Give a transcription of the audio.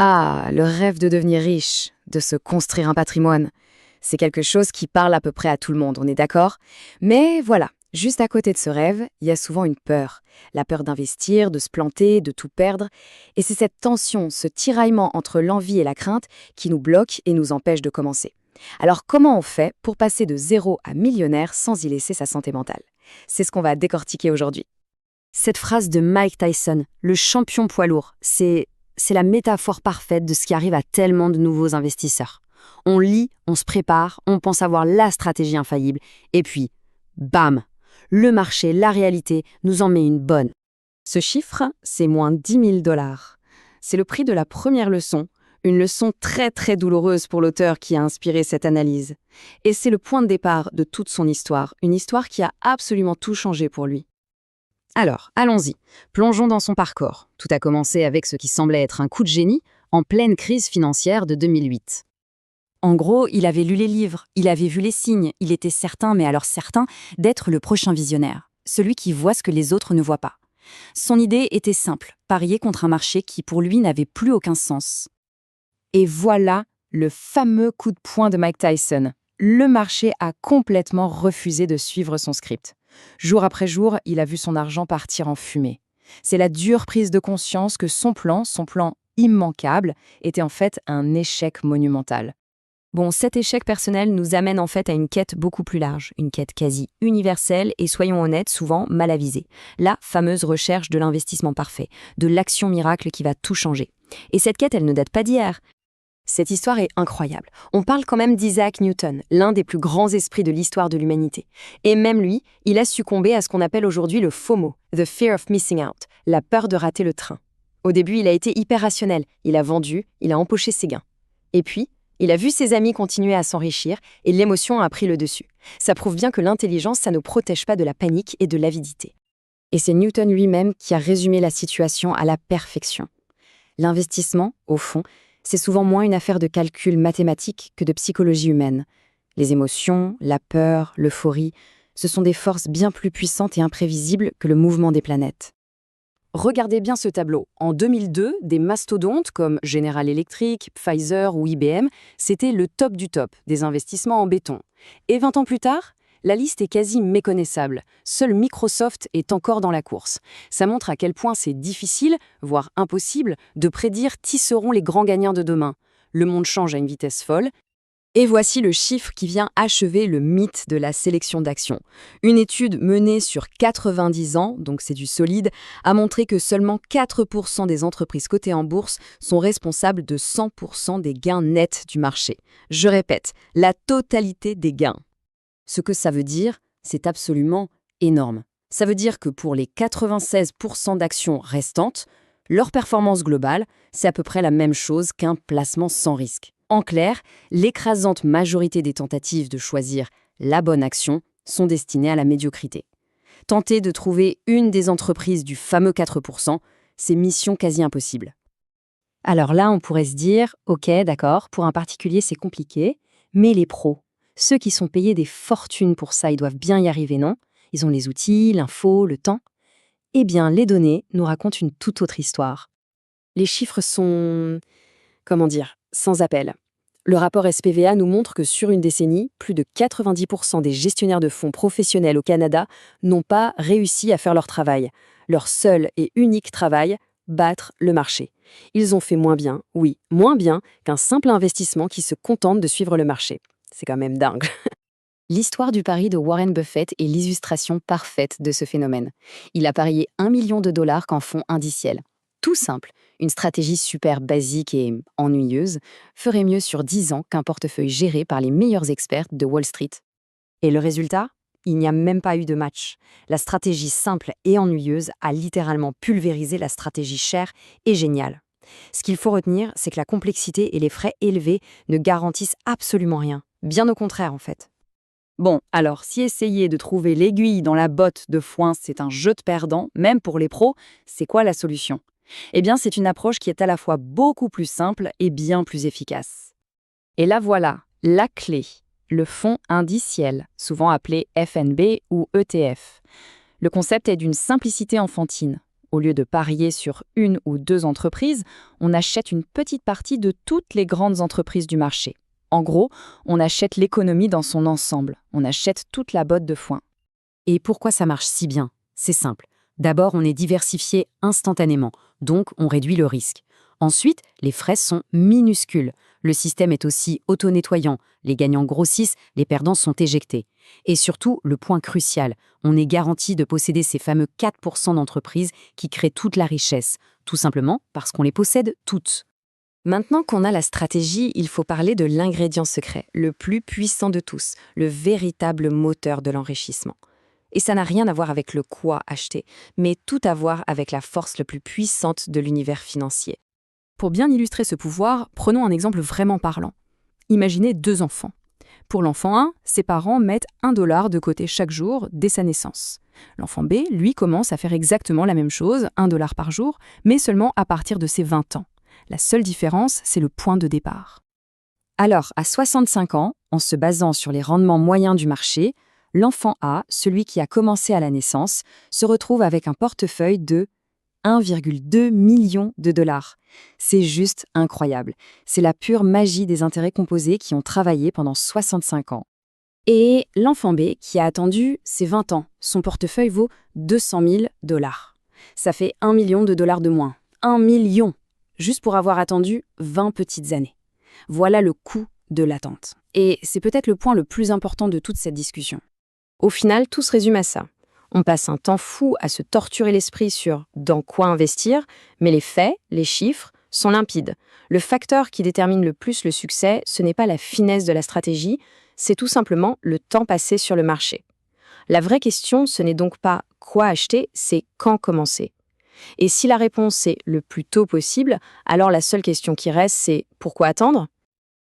Ah, le rêve de devenir riche, de se construire un patrimoine. C'est quelque chose qui parle à peu près à tout le monde, on est d'accord? Mais voilà, juste à côté de ce rêve, il y a souvent une peur. La peur d'investir, de se planter, de tout perdre. Et c'est cette tension, ce tiraillement entre l'envie et la crainte qui nous bloque et nous empêche de commencer. Alors comment on fait pour passer de zéro à millionnaire sans y laisser sa santé mentale? C'est ce qu'on va décortiquer aujourd'hui. Cette phrase de Mike Tyson, le champion poids lourd, c'est la métaphore parfaite de ce qui arrive à tellement de nouveaux investisseurs. On lit, on se prépare, on pense avoir la stratégie infaillible, et puis, bam, le marché, la réalité, nous en met une bonne. Ce chiffre, c'est moins 10 000 dollars. C'est le prix de la première leçon, une leçon très très douloureuse pour l'auteur qui a inspiré cette analyse. Et c'est le point de départ de toute son histoire, une histoire qui a absolument tout changé pour lui. Alors, allons-y, plongeons dans son parcours. Tout a commencé avec ce qui semblait être un coup de génie, en pleine crise financière de 2008. En gros, il avait lu les livres, il avait vu les signes, il était certain, mais alors certain, d'être le prochain visionnaire, celui qui voit ce que les autres ne voient pas. Son idée était simple, parier contre un marché qui pour lui n'avait plus aucun sens. Et voilà le fameux coup de poing de Mike Tyson. Le marché a complètement refusé de suivre son script. Jour après jour, il a vu son argent partir en fumée. C'est la dure prise de conscience que son plan immanquable, était en fait un échec monumental. Bon, cet échec personnel nous amène en fait à une quête beaucoup plus large, une quête quasi universelle et soyons honnêtes, souvent mal avisée. La fameuse recherche de l'investissement parfait, de l'action miracle qui va tout changer. Et cette quête, elle ne date pas d'hier. Cette histoire est incroyable. On parle quand même d'Isaac Newton, l'un des plus grands esprits de l'histoire de l'humanité. Et même lui, il a succombé à ce qu'on appelle aujourd'hui le FOMO, the fear of missing out, la peur de rater le train. Au début, il a été hyper rationnel. Il a vendu, il a empoché ses gains. Et puis, il a vu ses amis continuer à s'enrichir et l'émotion a pris le dessus. Ça prouve bien que l'intelligence, ça ne protège pas de la panique et de l'avidité. Et c'est Newton lui-même qui a résumé la situation à la perfection. L'investissement, au fond, c'est souvent moins une affaire de calcul mathématique que de psychologie humaine. Les émotions, la peur, l'euphorie, ce sont des forces bien plus puissantes et imprévisibles que le mouvement des planètes. Regardez bien ce tableau. En 2002, des mastodontes comme General Electric, Pfizer ou IBM, c'était le top du top des investissements en béton. Et 20 ans plus tard, la liste est quasi méconnaissable. Seul Microsoft est encore dans la course. Ça montre à quel point c'est difficile, voire impossible, de prédire qui seront les grands gagnants de demain. Le monde change à une vitesse folle. Et voici le chiffre qui vient achever le mythe de la sélection d'actions. Une étude menée sur 90 ans, donc c'est du solide, a montré que seulement 4% des entreprises cotées en bourse sont responsables de 100% des gains nets du marché. Je répète, la totalité des gains. Ce que ça veut dire, c'est absolument énorme. Ça veut dire que pour les 96% d'actions restantes, leur performance globale, c'est à peu près la même chose qu'un placement sans risque. En clair, l'écrasante majorité des tentatives de choisir la bonne action sont destinées à la médiocrité. Tenter de trouver une des entreprises du fameux 4%, c'est mission quasi impossible. Alors là, on pourrait se dire, ok, d'accord, pour un particulier c'est compliqué, mais les pros, ceux qui sont payés des fortunes pour ça, ils doivent bien y arriver, non? Ils ont les outils, l'info, le temps. Eh bien, les données nous racontent une toute autre histoire. Les chiffres sont, sans appel. Le rapport SPVA nous montre que sur une décennie, plus de 90% des gestionnaires de fonds professionnels au Canada n'ont pas réussi à faire leur travail. Leur seul et unique travail, battre le marché. Ils ont fait moins bien, oui, moins bien qu'un simple investissement qui se contente de suivre le marché. C'est quand même dingue. L'histoire du pari de Warren Buffett est l'illustration parfaite de ce phénomène. Il a parié 1 million de dollars qu'en fonds indiciels. Tout simple, une stratégie super basique et ennuyeuse ferait mieux sur 10 ans qu'un portefeuille géré par les meilleurs experts de Wall Street. Et le résultat? Il n'y a même pas eu de match. La stratégie simple et ennuyeuse a littéralement pulvérisé la stratégie chère et géniale. Ce qu'il faut retenir, c'est que la complexité et les frais élevés ne garantissent absolument rien. Bien au contraire, en fait. Bon, alors, si essayer de trouver l'aiguille dans la botte de foin, c'est un jeu de perdants, même pour les pros, c'est quoi la solution? Eh bien, c'est une approche qui est à la fois beaucoup plus simple et bien plus efficace. Et là voilà, la clé, le fonds indiciel, souvent appelé FNB ou ETF. Le concept est d'une simplicité enfantine. Au lieu de parier sur une ou deux entreprises, on achète une petite partie de toutes les grandes entreprises du marché. En gros, on achète l'économie dans son ensemble, on achète toute la botte de foin. Et pourquoi ça marche si bien? C'est simple. D'abord, on est diversifié instantanément, donc on réduit le risque. Ensuite, les frais sont minuscules. Le système est aussi auto-nettoyant. Les gagnants grossissent, les perdants sont éjectés. Et surtout, le point crucial, on est garanti de posséder ces fameux 4% d'entreprises qui créent toute la richesse, tout simplement parce qu'on les possède toutes. Maintenant qu'on a la stratégie, il faut parler de l'ingrédient secret, le plus puissant de tous, le véritable moteur de l'enrichissement. Et ça n'a rien à voir avec le quoi acheter, mais tout à voir avec la force la plus puissante de l'univers financier. Pour bien illustrer ce pouvoir, prenons un exemple vraiment parlant. Imaginez deux enfants. Pour l'enfant 1, ses parents mettent $1 de côté chaque jour dès sa naissance. L'enfant B, lui, commence à faire exactement la même chose, $1 par jour, mais seulement à partir de ses 20 ans. La seule différence, c'est le point de départ. Alors, à 65 ans, en se basant sur les rendements moyens du marché, l'enfant A, celui qui a commencé à la naissance, se retrouve avec un portefeuille de 1,2 million de dollars. C'est juste incroyable. C'est la pure magie des intérêts composés qui ont travaillé pendant 65 ans. Et l'enfant B, qui a attendu ses 20 ans, son portefeuille vaut 200 000 dollars. Ça fait 1 million de dollars de moins. 1 million! Juste pour avoir attendu 20 petites années. Voilà le coût de l'attente. Et c'est peut-être le point le plus important de toute cette discussion. Au final, tout se résume à ça. On passe un temps fou à se torturer l'esprit sur dans quoi investir, mais les faits, les chiffres, sont limpides. Le facteur qui détermine le plus le succès, ce n'est pas la finesse de la stratégie, c'est tout simplement le temps passé sur le marché. La vraie question, ce n'est donc pas quoi acheter, c'est quand commencer. Et si la réponse est le plus tôt possible, alors la seule question qui reste, c'est pourquoi attendre ?